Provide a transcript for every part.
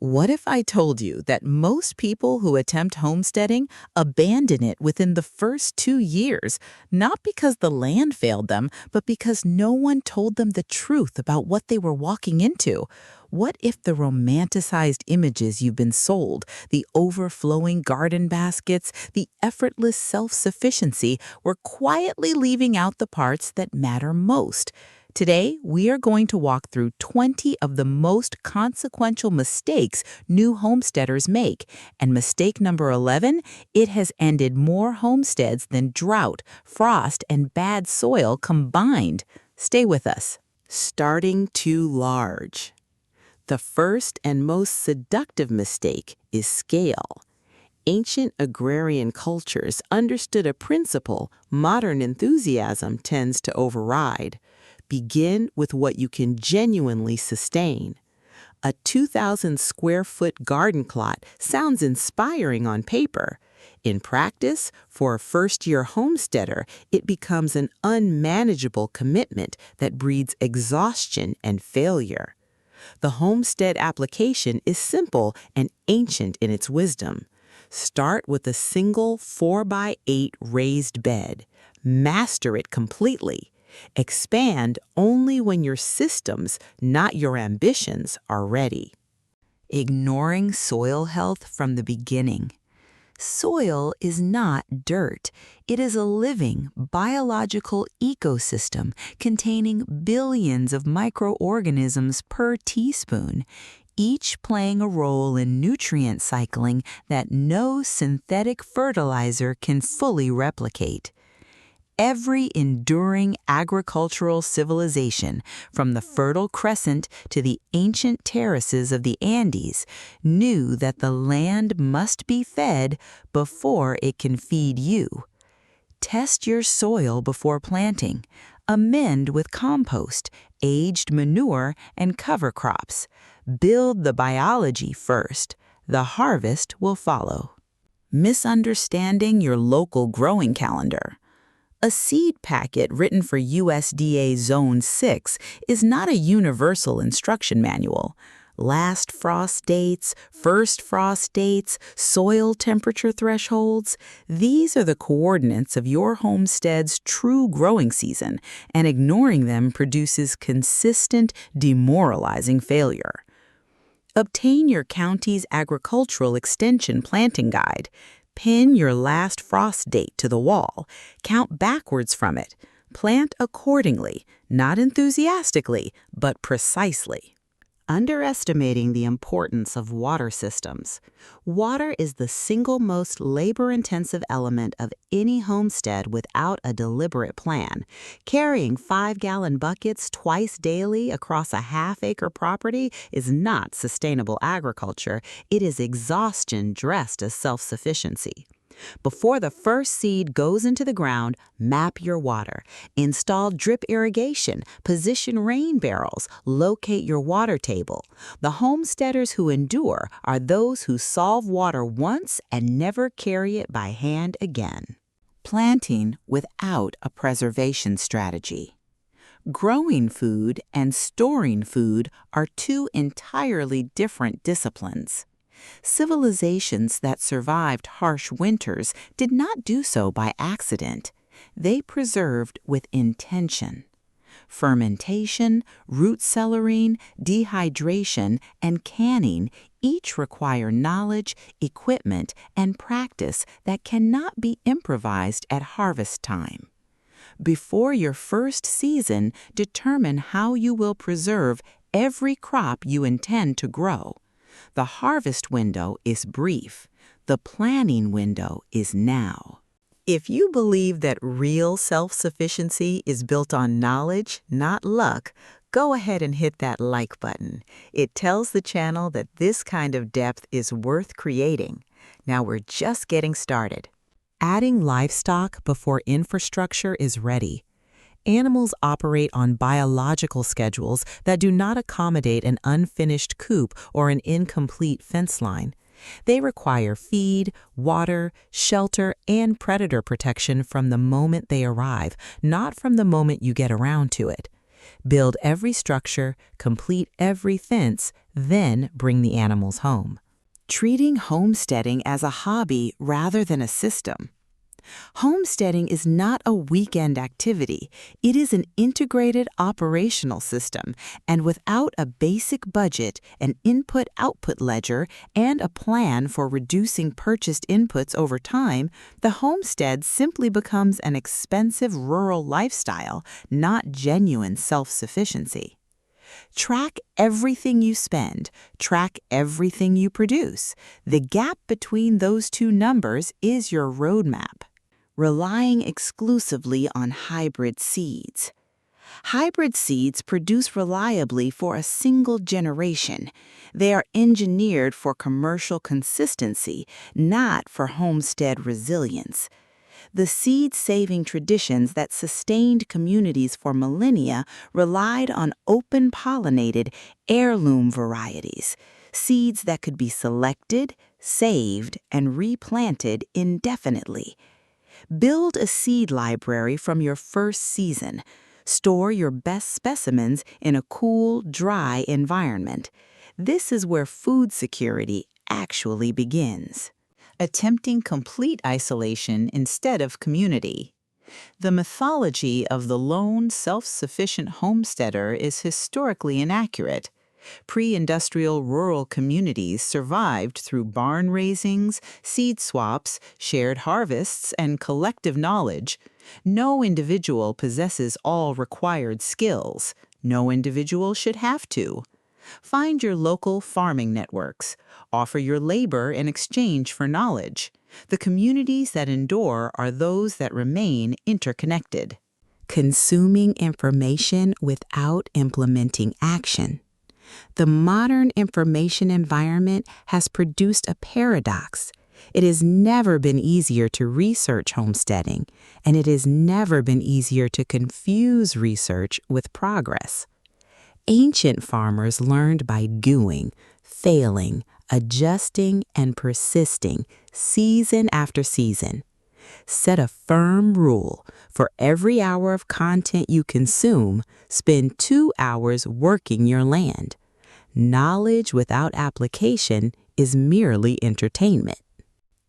What if I told you that most people who attempt homesteading abandon it within the first 2 years, not because the land failed them, but because no one told them the truth about what they were walking into? What if the romanticized images you've been sold, the overflowing garden baskets, the effortless self-sufficiency, were quietly leaving out the parts that matter most? Today, we are going to walk through 20 of the most consequential mistakes new homesteaders make. And mistake number 11, it has ended more homesteads than drought, frost, and bad soil combined. Stay with us. Starting too large. The first and most seductive mistake is scale. Ancient agrarian cultures understood a principle modern enthusiasm tends to override. Begin with what you can genuinely sustain. A 2,000 square foot garden plot sounds inspiring on paper. In practice, for a first-year homesteader, it becomes an unmanageable commitment that breeds exhaustion and failure. The homestead application is simple and ancient in its wisdom. Start with a single 4x8 raised bed. Master it completely. Expand only when your systems, not your ambitions, are ready. Ignoring soil health from the beginning. Soil is not dirt. It is a living, biological ecosystem containing billions of microorganisms per teaspoon, each playing a role in nutrient cycling that no synthetic fertilizer can fully replicate. Every enduring agricultural civilization, from the Fertile Crescent to the ancient terraces of the Andes, knew that the land must be fed before it can feed you. Test your soil before planting. Amend with compost, aged manure, and cover crops. Build the biology first. The harvest will follow. Misunderstanding your local growing calendar. A seed packet written for USDA Zone 6 is not a universal instruction manual. Last frost dates, first frost dates, soil temperature thresholds, these are the coordinates of your homestead's true growing season, and ignoring them produces consistent, demoralizing failure. Obtain your county's agricultural extension planting guide. Pin your last frost date to the wall. Count backwards from it. Plant accordingly, not enthusiastically, but precisely. Underestimating the importance of water systems. Water is the single most labor-intensive element of any homestead without a deliberate plan. Carrying 5-gallon buckets twice daily across a half-acre property is not sustainable agriculture. It is exhaustion dressed as self-sufficiency. Before the first seed goes into the ground, map your water. Install drip irrigation, position rain barrels, locate your water table. The homesteaders who endure are those who solve water once and never carry it by hand again. Planting without a preservation strategy. Growing food and storing food are two entirely different disciplines. Civilizations that survived harsh winters did not do so by accident. They preserved with intention. Fermentation, root cellaring, dehydration, and canning each require knowledge, equipment, and practice that cannot be improvised at harvest time. Before your first season, determine how you will preserve every crop you intend to grow. The harvest window is brief. The planning window is now. If you believe that real self-sufficiency is built on knowledge, not luck, go ahead and hit that like button. It tells the channel that this kind of depth is worth creating. Now we're just getting started. Adding livestock before infrastructure is ready. Animals operate on biological schedules that do not accommodate an unfinished coop or an incomplete fence line. They require feed, water, shelter, and predator protection from the moment they arrive, not from the moment you get around to it. Build every structure, complete every fence, then bring the animals home. Treating homesteading as a hobby rather than a system. Homesteading is not a weekend activity. It is an integrated operational system, and without a basic budget, an input-output ledger, and a plan for reducing purchased inputs over time, the homestead simply becomes an expensive rural lifestyle, not genuine self-sufficiency. Track everything you spend. Track everything you produce. The gap between those two numbers is your roadmap. Relying exclusively on hybrid seeds. Hybrid seeds produce reliably for a single generation. They are engineered for commercial consistency, not for homestead resilience. The seed-saving traditions that sustained communities for millennia relied on open-pollinated, heirloom varieties, seeds that could be selected, saved, and replanted indefinitely. Build a seed library from your first season. Store your best specimens in a cool, dry environment. This is where food security actually begins. Attempting complete isolation instead of community. The mythology of the lone, self-sufficient homesteader is historically inaccurate. Pre-industrial rural communities survived through barn raisings, seed swaps, shared harvests, and collective knowledge. No individual possesses all required skills. No individual should have to. Find your local farming networks. Offer your labor in exchange for knowledge. The communities that endure are those that remain interconnected. Consuming information without implementing action. The modern information environment has produced a paradox. It has never been easier to research homesteading, and it has never been easier to confuse research with progress. Ancient farmers learned by doing, failing, adjusting, and persisting season after season. Set a firm rule. For every hour of content you consume, spend 2 hours working your land. Knowledge without application is merely entertainment.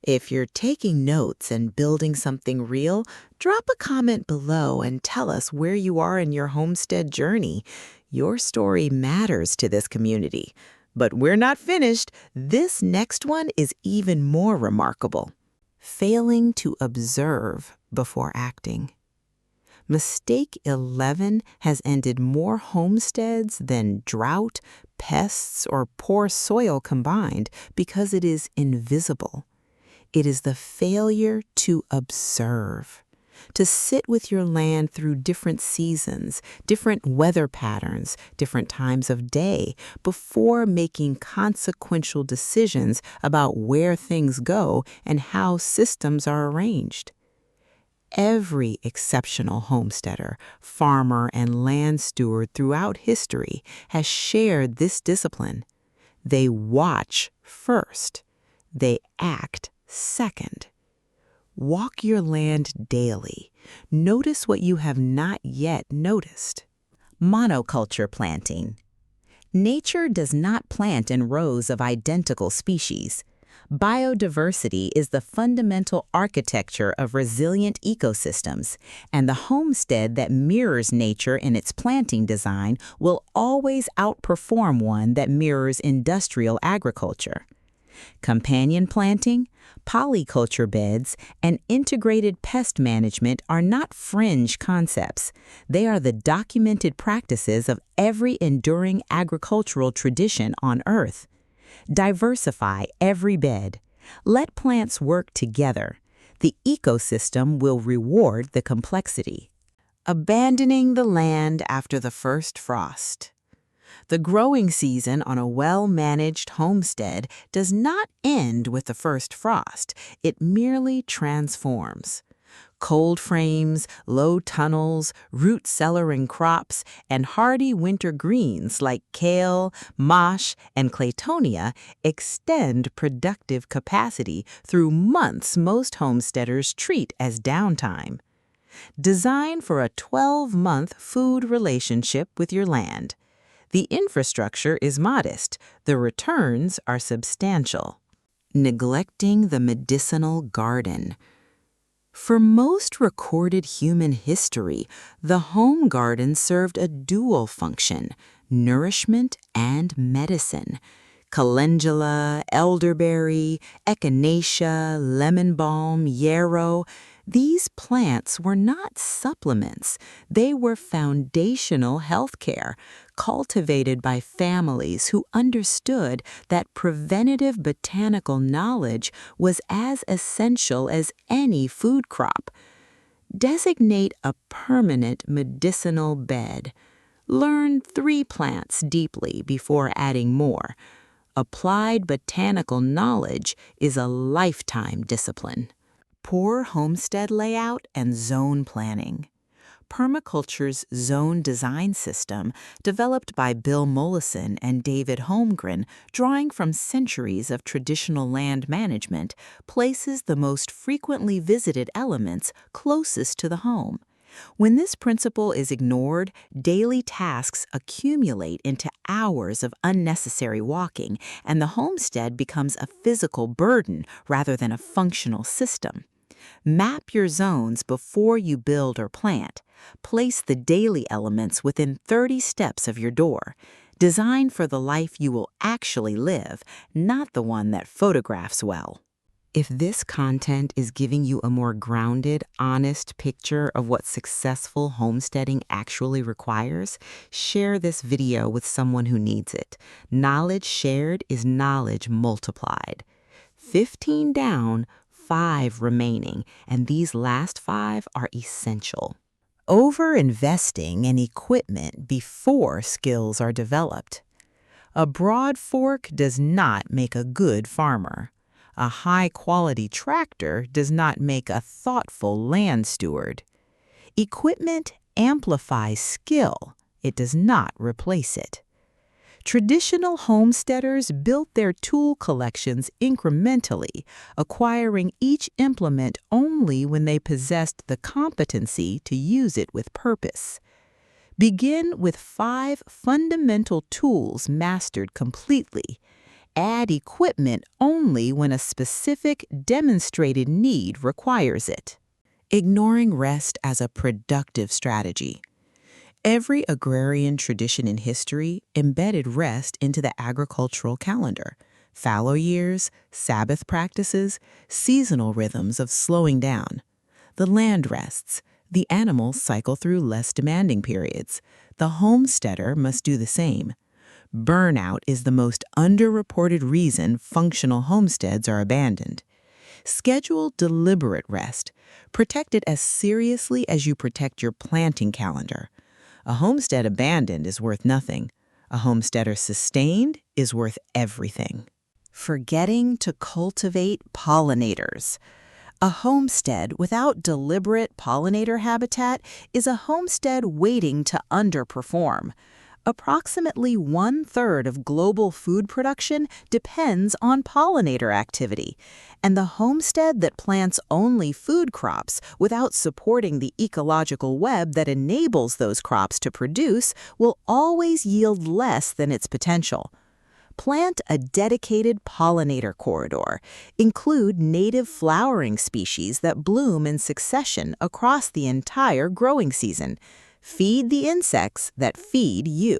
If you're taking notes and building something real, drop a comment below and tell us where you are in your homestead journey. Your story matters to this community. But we're not finished. This next one is even more remarkable. Failing to observe before acting. Mistake 11 has ended more homesteads than drought, pests, or poor soil combined because it is invisible. It is the failure to observe, to sit with your land through different seasons, different weather patterns, different times of day, before making consequential decisions about where things go and how systems are arranged. Every exceptional homesteader, farmer, and land steward throughout history has shared this discipline. They watch first. They act second. Walk your land daily. Notice what you have not yet noticed. Monoculture planting. Nature does not plant in rows of identical species. Biodiversity is the fundamental architecture of resilient ecosystems, and the homestead that mirrors nature in its planting design will always outperform one that mirrors industrial agriculture. Companion planting, polyculture beds, and integrated pest management are not fringe concepts. They are the documented practices of every enduring agricultural tradition on Earth. Diversify every bed. Let plants work together. The ecosystem will reward the complexity. Abandoning the land after the first frost. The growing season on a well-managed homestead does not end with the first frost. It merely transforms. Cold frames, low tunnels, root-cellaring crops, and hardy winter greens like kale, mosh, and claytonia extend productive capacity through months most homesteaders treat as downtime. Design for a 12-month food relationship with your land. The infrastructure is modest. The returns are substantial. Neglecting the medicinal garden. For most recorded human history, the home garden served a dual function, nourishment and medicine. Calendula, elderberry, echinacea, lemon balm, yarrow. These plants were not supplements. They were foundational health care, cultivated by families who understood that preventative botanical knowledge was as essential as any food crop. Designate a permanent medicinal bed. Learn 3 plants deeply before adding more. Applied botanical knowledge is a lifetime discipline. Poor homestead layout and zone planning. Permaculture's zone design system, developed by Bill Mollison and David Holmgren, drawing from centuries of traditional land management, places the most frequently visited elements closest to the home. When this principle is ignored, daily tasks accumulate into hours of unnecessary walking, and the homestead becomes a physical burden rather than a functional system. Map your zones before you build or plant. Place the daily elements within 30 steps of your door. Design for the life you will actually live, not the one that photographs well. If this content is giving you a more grounded, honest picture of what successful homesteading actually requires, share this video with someone who needs it. Knowledge shared is knowledge multiplied. 15 down, 5 remaining, and these last 5 are essential. Over-investing in equipment before skills are developed. A broad fork does not make a good farmer. A high-quality tractor does not make a thoughtful land steward. Equipment amplifies skill. It does not replace it. Traditional homesteaders built their tool collections incrementally, acquiring each implement only when they possessed the competency to use it with purpose. Begin with 5 fundamental tools mastered completely. Add equipment only when a specific, demonstrated need requires it. Ignoring rest as a productive strategy. Every agrarian tradition in history embedded rest into the agricultural calendar. Fallow years, Sabbath practices, seasonal rhythms of slowing down. The land rests. The animals cycle through less demanding periods. The homesteader must do the same. Burnout is the most underreported reason functional homesteads are abandoned. Schedule deliberate rest. Protect it as seriously as you protect your planting calendar. A homestead abandoned is worth nothing. A homesteader sustained is worth everything. Forgetting to cultivate pollinators. A homestead without deliberate pollinator habitat is a homestead waiting to underperform. Approximately 1/3 of global food production depends on pollinator activity, and the homestead that plants only food crops without supporting the ecological web that enables those crops to produce will always yield less than its potential. Plant a dedicated pollinator corridor. Include native flowering species that bloom in succession across the entire growing season. Feed the insects that feed you.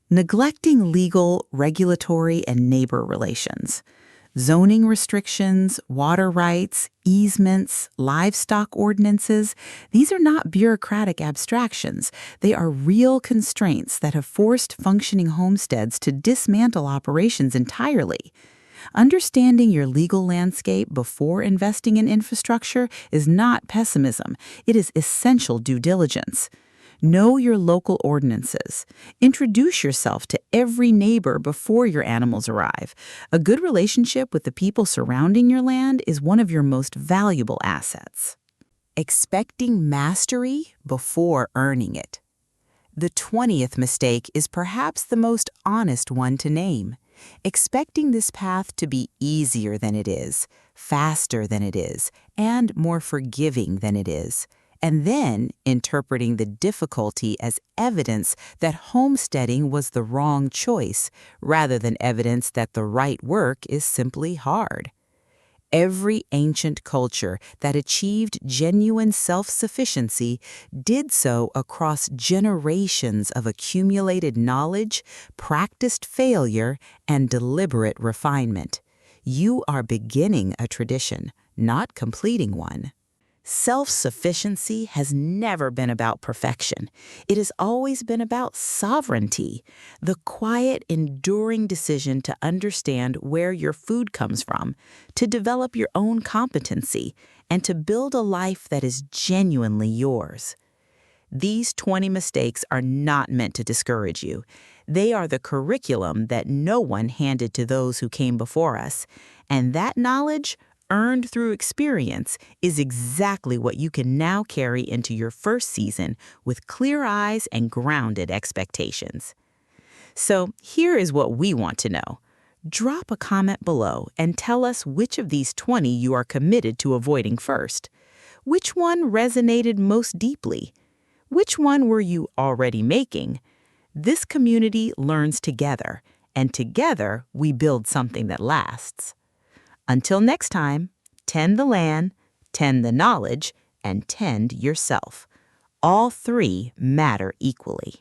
Neglecting legal, regulatory, and neighbor relations. Zoning restrictions, water rights, easements, livestock ordinances, these are not bureaucratic abstractions. They are real constraints that have forced functioning homesteads to dismantle operations entirely. Understanding your legal landscape before investing in infrastructure is not pessimism. It is essential due diligence. Know your local ordinances. Introduce yourself to every neighbor before your animals arrive. A good relationship with the people surrounding your land is one of your most valuable assets. Expecting mastery before earning it. The 20th mistake is perhaps the most honest one to name. Expecting this path to be easier than it is, faster than it is, and more forgiving than it is. and then interpreting the difficulty as evidence that homesteading was the wrong choice rather than evidence that the right work is simply hard. Every ancient culture that achieved genuine self-sufficiency did so across generations of accumulated knowledge, practiced failure, and deliberate refinement. You are beginning a tradition, not completing one. Self-sufficiency has never been about perfection. It has always been about sovereignty, the quiet, enduring decision to understand where your food comes from, to develop your own competency, and to build a life that is genuinely yours. These 20 mistakes are not meant to discourage you. They are the curriculum that no one handed to those who came before us, and that knowledge, earned through experience, is exactly what you can now carry into your first season with clear eyes and grounded expectations. So here is what we want to know. Drop a comment below and tell us which of these 20 you are committed to avoiding first. Which one resonated most deeply? Which one were you already making? This community learns together, and together we build something that lasts. Until next time, tend the land, tend the knowledge, and tend yourself. All three matter equally.